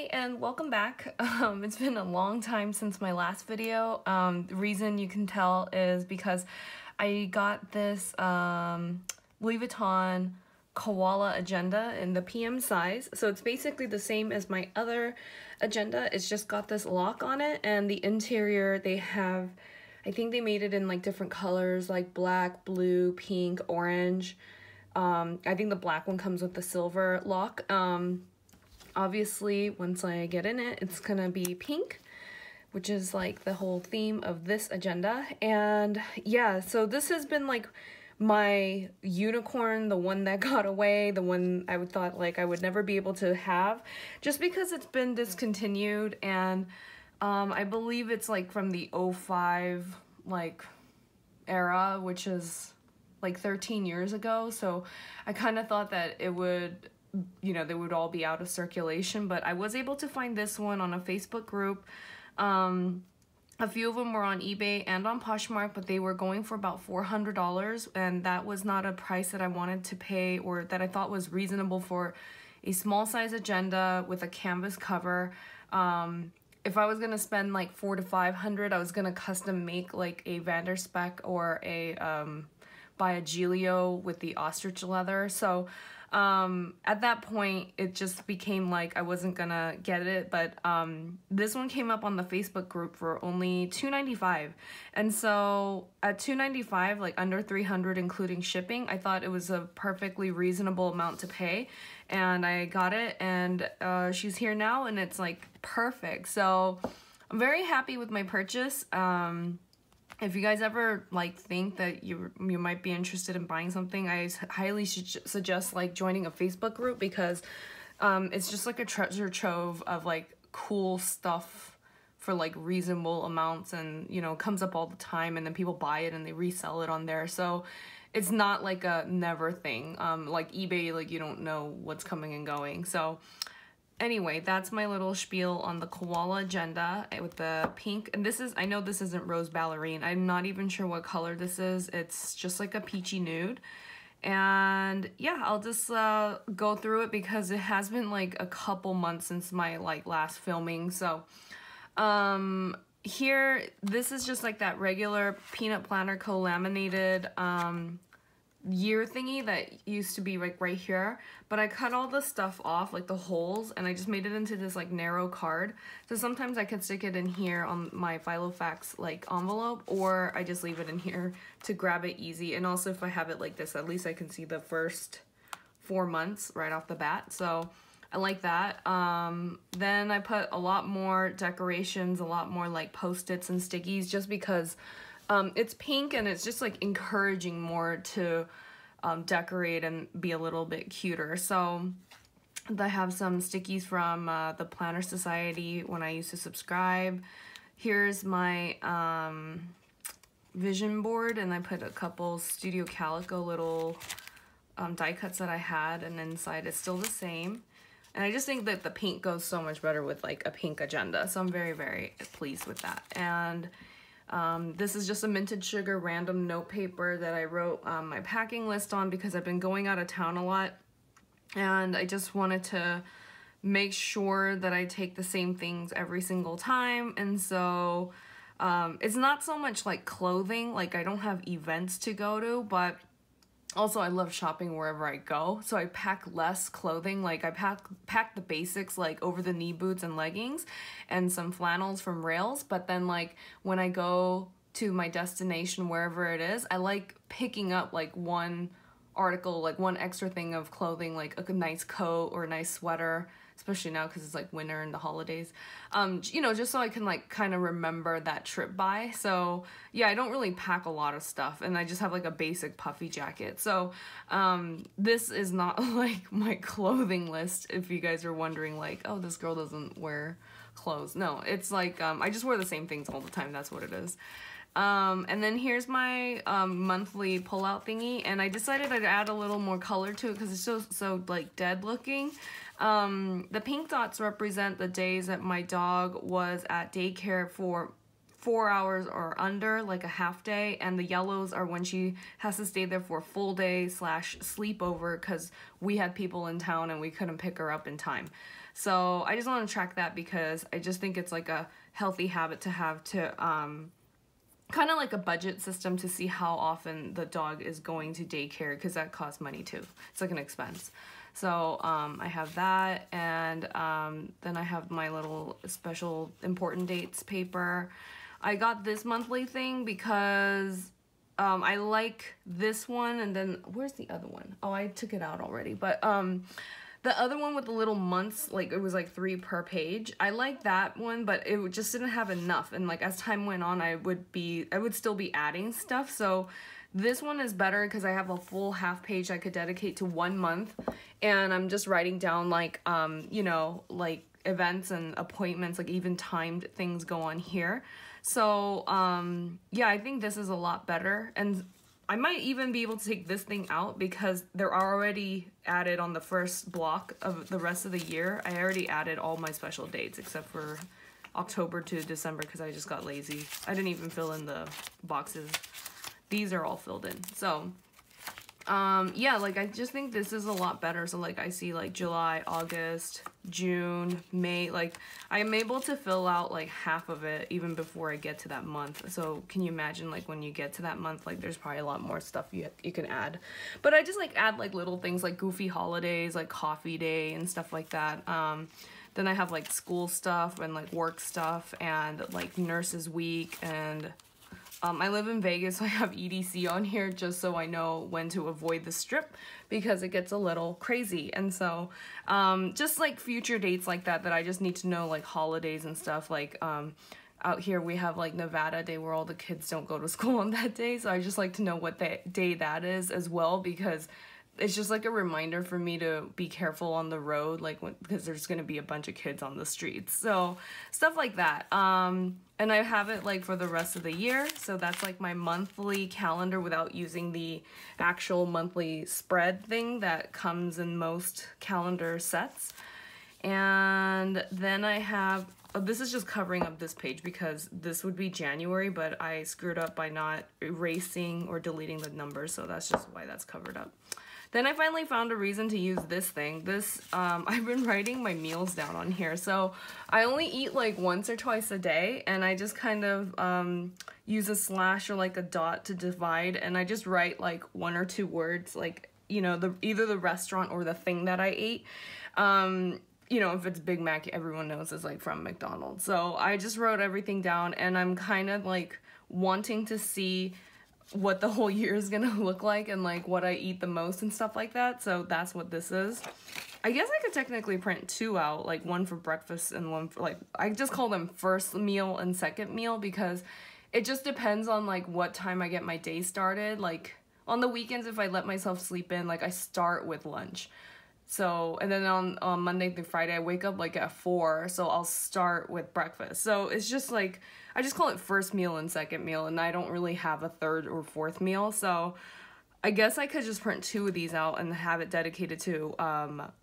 Hi and welcome back. It's been a long time since my last video. The reason you can tell is because I got this Louis Vuitton Koala agenda in the PM size. So it's basically the same as my other agenda. It's just got this lock on it, and the interior they have, I think they made it in like different colors like black, blue, pink, orange. I think the black one comes with the silver lock. Obviously, once I get in it, it's gonna be pink, which is like the whole theme of this agenda. And yeah, so this has been like my unicorn, the one that got away, the one I thought like I would never be able to have, just because it's been discontinued. And I believe it's like from the 05 like era, which is like 13 years ago. So I kind of thought that it would, you know, they would all be out of circulation, but I was able to find this one on a Facebook group. A few of them were on eBay and on Poshmark, but they were going for about $400, and that was not a price that I wanted to pay or that I thought was reasonable for a small size agenda with a canvas cover. If I was gonna spend like $400 to $500, I was gonna custom make like a Vanderspec or a by a Giglio with the ostrich leather. So at that point it just became like I wasn't gonna get it, but this one came up on the Facebook group for only $295, and so at $295, like under $300 including shipping, I thought it was a perfectly reasonable amount to pay, and I got it, and she's here now, and it's like perfect. So I'm very happy with my purchase. If you guys ever like think that you might be interested in buying something, I highly suggest like joining a Facebook group, because it's just like a treasure trove of like cool stuff for like reasonable amounts, and you know, it comes up all the time, and then people buy it and they resell it on there. So it's not like a never thing. Like eBay, like you don't know what's coming and going. So anyway, that's my little spiel on the Koala agenda with the pink. And this is, I know this isn't Rose Ballerine. I'm not even sure what color this is. It's just like a peachy nude. And yeah, I'll just go through it because it has been like a couple months since my like last filming. So here, this is just like that regular peanut planner co-laminated year thingy that used to be like right here, but I cut all the stuff off, like the holes, and I just made it into this like narrow card. So sometimes I can stick it in here on my Filofax like envelope, or I just leave it in here to grab it easy. And also if I have it like this, at least I can see the first 4 months right off the bat. So I like that. Then I put a lot more decorations, a lot more like post-its and stickies, just because it's pink and it's just like encouraging more to decorate and be a little bit cuter. So I have some stickies from the Planner Society when I used to subscribe. Here's my vision board, and I put a couple Studio Calico little die cuts that I had, and inside it's still the same. And I just think that the pink goes so much better with like a pink agenda, so I'm very, very pleased with that. And this is just a Minted Sugar random note paper that I wrote my packing list on, because I've been going out of town a lot, and I just wanted to make sure that I take the same things every single time. And so it's not so much like clothing, like I don't have events to go to, but also I love shopping wherever I go, so I pack less clothing. Like I pack the basics, like over the knee boots and leggings and some flannels from Rails, but then like when I go to my destination, wherever it is, I like picking up like one article, like one extra thing of clothing, like a nice coat or a nice sweater, especially now because it's like winter and the holidays, you know, just so I can like kind of remember that trip by. So yeah, I don't really pack a lot of stuff, and I just have like a basic puffy jacket. So this is not like my clothing list, if you guys are wondering like, oh, this girl doesn't wear clothes. No, it's like I just wear the same things all the time. That's what it is. And then here's my monthly pullout thingy, and I decided I'd add a little more color to it because it's so like dead looking. The pink dots represent the days that my dog was at daycare for 4 hours or under, like a half day, and the yellows are when she has to stay there for a full day / sleepover because we had people in town and we couldn't pick her up in time. So I just want to track that because I just think it's like a healthy habit to have to kind of like a budget system to see how often the dog is going to daycare, because that costs money too. It's like an expense. So I have that, and then I have my little special important dates paper. I got this monthly thing because I like this one, and then where's the other one? Oh, I took it out already, but the other one with the little months, like it was like 3 per page. I like that one, but it just didn't have enough. And like as time went on, I would still be adding stuff. So this one is better because I have a full half page I could dedicate to 1 month, and I'm just writing down like you know, like events and appointments, like even timed things go on here. So yeah, I think this is a lot better, and I might even be able to take this thing out because they're already added on the first block of the rest of the year. I already added all my special dates except for October to December because I just got lazy. I didn't even fill in the boxes. These are all filled in. So yeah, like I just think this is a lot better. So like I see like July, August, June, May, like I am able to fill out like half of it even before I get to that month. So can you imagine like when you get to that month, like there's probably a lot more stuff you can add. But I just like add like little things like goofy holidays, like coffee day and stuff like that. Then I have like school stuff and like work stuff and like nurses week, and I live in Vegas, so I have EDC on here just so I know when to avoid the strip because it gets a little crazy. And so just like future dates like that I just need to know, like holidays and stuff. Like out here we have like Nevada Day where all the kids don't go to school on that day, so I just like to know what day that is as well, because it's just like a reminder for me to be careful on the road, like because there's gonna be a bunch of kids on the streets. So stuff like that. And I have it like for the rest of the year. So that's like my monthly calendar without using the actual monthly spread thing that comes in most calendar sets. And then I have, oh, this is just covering up this page because this would be January, but I screwed up by not erasing or deleting the numbers. So that's just why that's covered up. Then I finally found a reason to use this thing. This, I've been writing my meals down on here. So I only eat like once or twice a day, and I just kind of use a slash or like a dot to divide, and I just write like 1 or 2 words, like, you know, either the restaurant or the thing that I ate. You know, if it's Big Mac, everyone knows it's like from McDonald's. So I just wrote everything down, and I'm kind of like wanting to see what the whole year is gonna look like and like what I eat the most and stuff like that. So that's what this is. I guess I could technically print 2 out, like one for breakfast and one for like, I just call them first meal and second meal because it just depends on like what time I get my day started. Like on the weekends, if I let myself sleep in, like I start with lunch. So, and then on Monday through Friday, I wake up like at 4, so I'll start with breakfast. So it's just like, I just call it first meal and second meal, and I don't really have a third or fourth meal. So I guess I could just print 2 of these out and have it dedicated to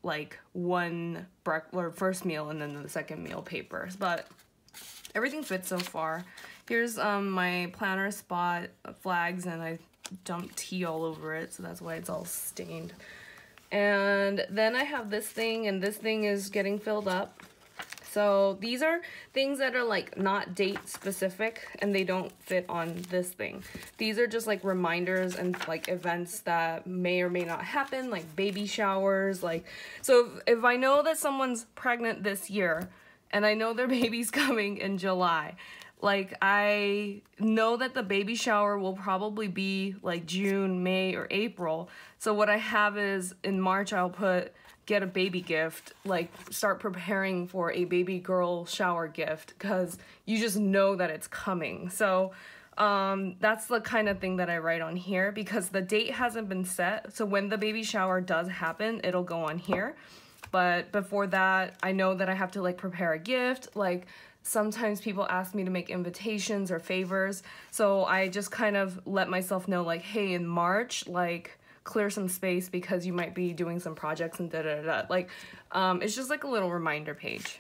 like one first meal and then the second meal papers. But everything fits so far. Here's my planner spot flags, and I dumped tea all over it, so that's why it's all stained. And then I have this thing, and this thing is getting filled up. So these are things that are like not date specific, and they don't fit on this thing. These are just like reminders and like events that may or may not happen, like baby showers. Like, so if I know that someone's pregnant this year and I know their baby's coming in July, like I know that the baby shower will probably be like June, May, or April. So what I have is in March I'll put get a baby gift, like start preparing for a baby girl shower gift, because you just know that it's coming. So that's the kind of thing that I write on here because the date hasn't been set. So when the baby shower does happen, it'll go on here. But before that, I know that I have to like prepare a gift. Like sometimes people ask me to make invitations or favors. So I just kind of let myself know like, hey, in March, like clear some space because you might be doing some projects and da-da-da. Like, it's just like a little reminder page.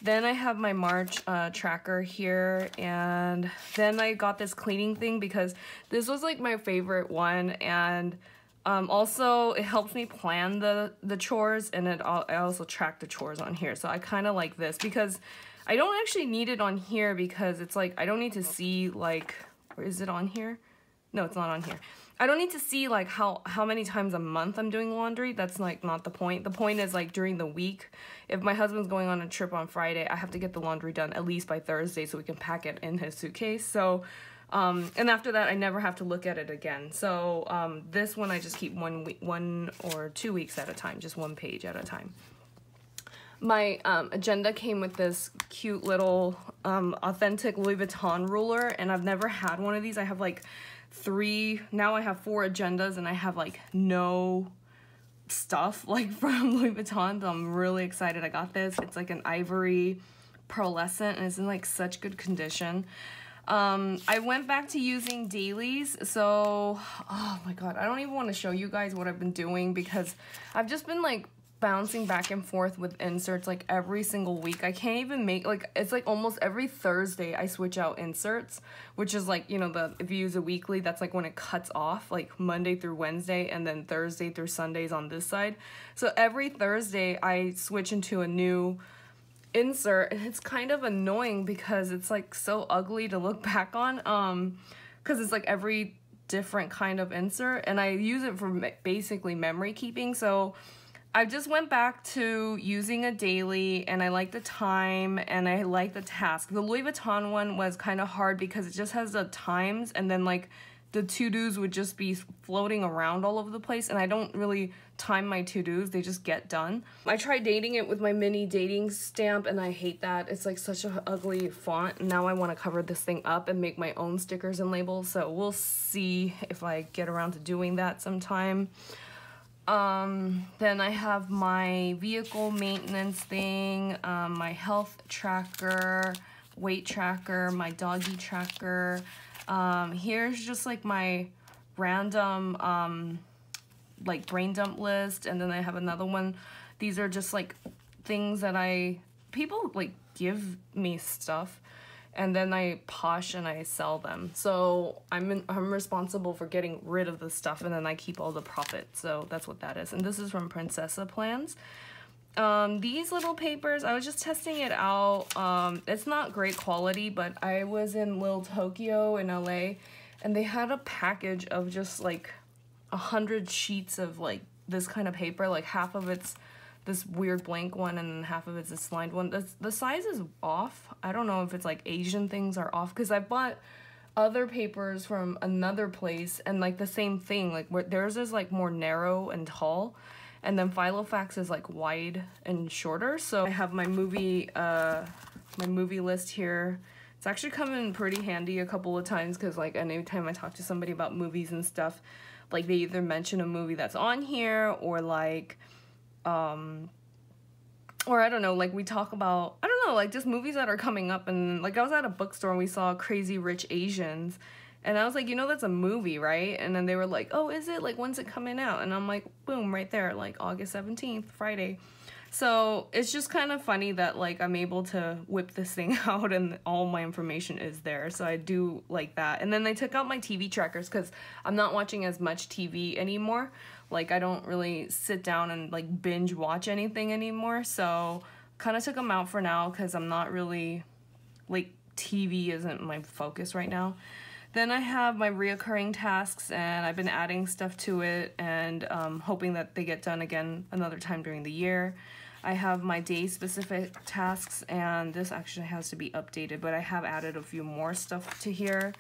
Then I have my March tracker here, and then I got this cleaning thing because this was like my favorite one, and Also, it helps me plan the chores, and I also track the chores on here. So I kind of like this because I don't actually need it on here because it's like, I don't need to see like, or is it on here? No, it's not on here. I don't need to see like how many times a month I'm doing laundry. That's like not the point. The point is like during the week, if my husband's going on a trip on Friday, I have to get the laundry done at least by Thursday so we can pack it in his suitcase. So, and after that, I never have to look at it again. So this one I just keep 1 or 2 weeks at a time, just 1 page at a time. My agenda came with this cute little authentic Louis Vuitton ruler, and I've never had one of these. I have like 3, now I have 4 agendas, and I have like no stuff like from Louis Vuitton, so I'm really excited I got this. It's like an ivory pearlescent, and it's in like such good condition. I went back to using dailies, so, oh my god, I don't even want to show you guys what I've been doing because I've just been like bouncing back and forth with inserts like every single week. I can't even make, like, it's like almost every Thursday I switch out inserts, which is like, you know, if you use a weekly, that's like when it cuts off, like Monday through Wednesday, and then Thursday through Sundays on this side. So every Thursday I switch into a new insert, and it's kind of annoying because it's like so ugly to look back on, because it's like every different kind of insert, and I use it for basically memory keeping. So I just went back to using a daily, and I like the time and I like the task. The Louis Vuitton one was kind of hard because it just has the times, and then like the to-dos would just be floating around all over the place, and I don't really time my to-dos, they just get done. I tried dating it with my mini dating stamp, and I hate that. It's like such an ugly font. Now I want to cover this thing up and make my own stickers and labels, so we'll see if I get around to doing that sometime. Then I have my vehicle maintenance thing, my health tracker, weight tracker, my doggy tracker. Here's just like my random like brain dump list, and then I have another one. These are just like things that people like give me stuff, and then I posh and I sell them. So I'm responsible for getting rid of the stuff, and then I keep all the profit. So that's what that is. And this is from Princessa Plans. These little papers, I was just testing it out. It's not great quality, but I was in Little Tokyo in LA, and they had a package of just like 100 sheets of like this kind of paper. Like half of it's this weird blank one, and then half of it's this lined one. The size is off. I don't know if it's like Asian things are off, because I bought other papers from another place, and like the same thing, like where theirs is like more narrow and tall, and then Filofax is like wide and shorter. So I have my movie list here. It's actually come in pretty handy a couple of times, because like anytime I talk to somebody about movies and stuff, like they either mention a movie that's on here, or like or I don't know, like we talk about, I don't know, like just movies that are coming up. And like I was at a bookstore and we saw Crazy Rich Asians, and I was like, you know, that's a movie, right? And then they were like, oh, is it? Like, when's it coming out? And I'm like, boom, right there, like August 17th, Friday. So it's just kind of funny that like I'm able to whip this thing out and all my information is there. So I do like that. And then I took out my TV trackers because I'm not watching as much TV anymore. Like I don't really sit down and like binge watch anything anymore. So kind of took them out for now because I'm not really, like, TV isn't my focus right now. Then I have my reoccurring tasks, and I've been adding stuff to it and hoping that they get done again another time during the year. I have my day-specific tasks, and this actually has to be updated, but I have added a few more stuff to here.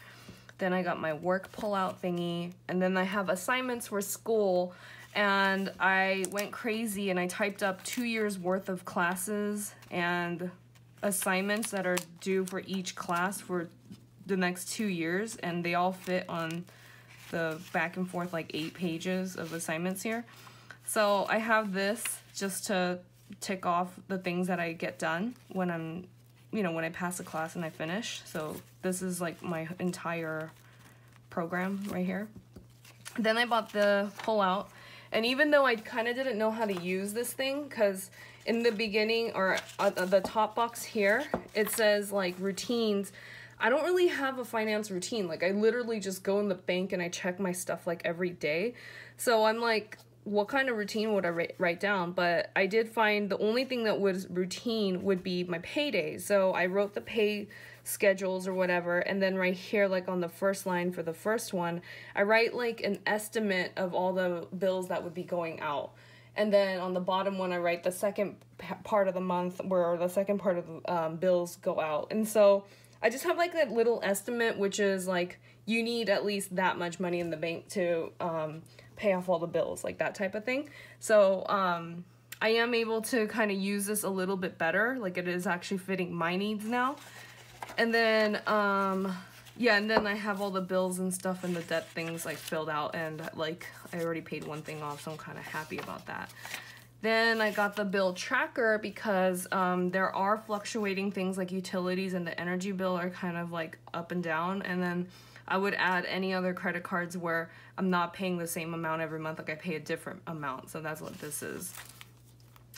Then I got my work pullout thingy, and then I have assignments for school, and I went crazy and I typed up 2 years worth of classes and assignments that are due for each class for the next 2 years, and they all fit on the back and forth like 8 pages of assignments here. So I have this just to tick off the things that I get done when I'm, you know, when I pass a class and I finish. So this is like my entire program right here. Then I bought the Pullout, and even though I kind of didn't know how to use this thing, because in the beginning, or the top box here, it says like routines, I don't really have a finance routine. Like, I literally just go in the bank and I check my stuff like every day. So I'm like, what kind of routine would I write down? But I did find the only thing that was routine would be my paydays. So I wrote the pay schedules or whatever, and then right here, like on the first line for the first one, I write like an estimate of all the bills that would be going out. And then on the bottom one, I write the second part of the month where the second part of the bills go out. And so I just have like that little estimate, which is like, you need at least that much money in the bank to pay off all the bills, like that type of thing. So I am able to kind of use this a little bit better. Like, it is actually fitting my needs now. And then, yeah, and then I have all the bills and stuff and the debt things like filled out, and like I already paid one thing off, so I'm kind of happy about that. Then I got the bill tracker because there are fluctuating things like utilities and the energy bill are kind of like up and down. And then I would add any other credit cards where I'm not paying the same amount every month, like I pay a different amount. So that's what this is.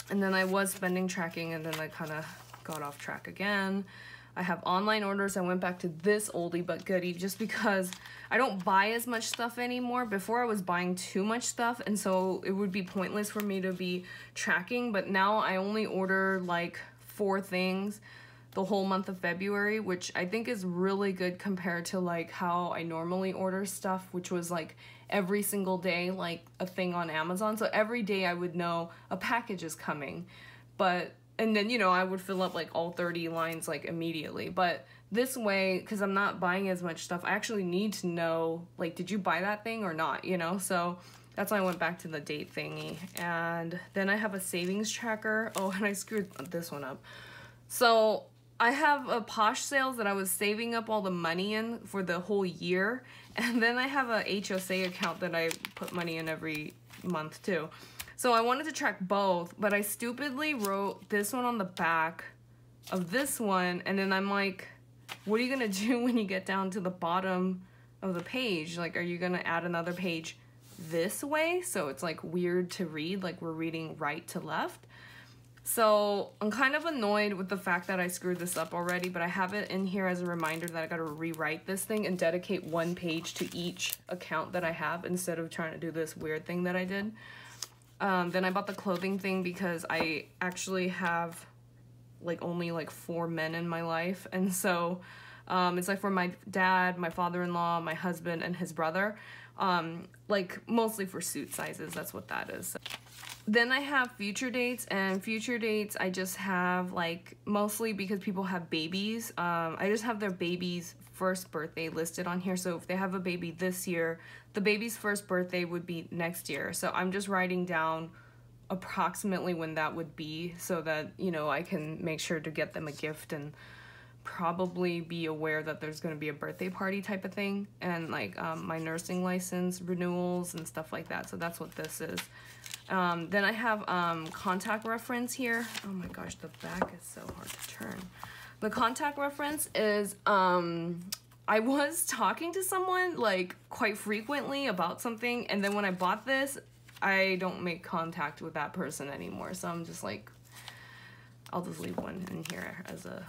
And then I was spending tracking, and then I kind of got off track again. I have online orders. I went back to this oldie but goodie just because I don't buy as much stuff anymore. Before I was buying too much stuff, and so it would be pointless for me to be tracking, but now I only order like 4 things the whole month of February, which I think is really good compared to like how I normally order stuff, which was like every single day, like a thing on Amazon. So every day I would know a package is coming, and then, you know, I would fill up like all 30 lines like immediately. But this way, because I'm not buying as much stuff, I actually need to know, like, did you buy that thing or not, you know? So that's why I went back to the date thingy. And then I have a savings tracker. Oh, and I screwed this one up. So I have a Posh sales that I was saving up all the money in for the whole year. And then I have a HSA account that I put money in every month too. So I wanted to track both, but I stupidly wrote this one on the back of this one, and then I'm like, what are you gonna do when you get down to the bottom of the page? Like, are you gonna add another page this way so it's like weird to read, like we're reading right to left? So I'm kind of annoyed with the fact that I screwed this up already, but I have it in here as a reminder that I gotta rewrite this thing and dedicate 1 page to each account that I have instead of trying to do this weird thing that I did. Then I bought the clothing thing because I actually have like only like 4 men in my life, and so it's like for my dad, my father-in-law, my husband, and his brother, like mostly for suit sizes. That's what that is. Then I have future dates, and future dates I just have like mostly because people have babies. I just have their baby's first birthday listed on here. So if they have a baby this year, the baby's first birthday would be next year. So I'm just writing down approximately when that would be so that, you know, I can make sure to get them a gift and probably be aware that there's going to be a birthday party type of thing, and like my nursing license renewals and stuff like that. So that's what this is. Then I have contact reference here. Oh my gosh, the back is so hard to turn. The contact reference is I was talking to someone like quite frequently about something, and then when I bought this, I don't make contact with that person anymore. So I'm just like, I'll just leave one in here as a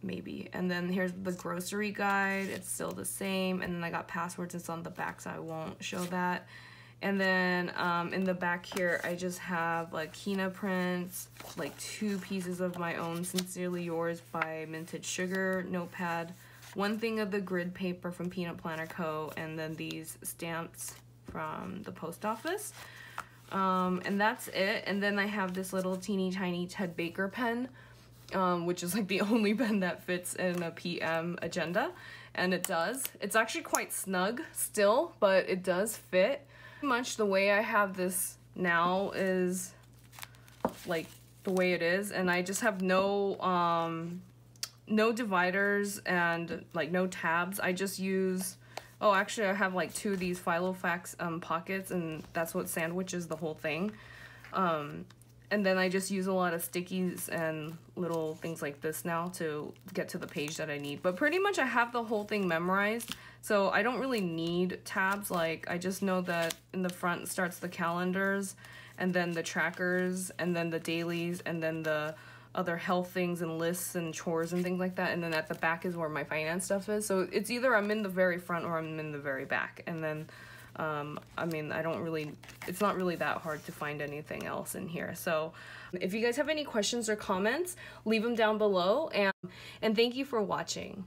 maybe. And then here's the grocery guide. It's still the same. And then I got passwords. It's on the back, so I won't show that. And then in the back here, I just have like Kina prints, like 2 pieces of my own Sincerely Yours by Minted Sugar notepad, 1 thing of the grid paper from Peanut Planner Co., and then these stamps from the post office. And that's it. And then I have this little teeny tiny Ted Baker pen, which is like the only pen that fits in a PM agenda, and it does. It's actually quite snug still, but it does fit. Pretty much the way I have this now is like the way it is, and I just have no dividers and like no tabs. I just use, oh, actually I have like 2 of these Filofax pockets, and that's what sandwiches the whole thing. And then I just use a lot of stickies and little things like this now to get to the page that I need. But pretty much I have the whole thing memorized, so I don't really need tabs. Like, I just know that in the front starts the calendars, and then the trackers, and then the dailies, and then the other health things and lists and chores and things like that, and then at the back is where my finance stuff is. So it's either I'm in the very front or I'm in the very back. And then I mean, it's not really that hard to find anything else in here. So if you guys have any questions or comments, leave them down below, and thank you for watching.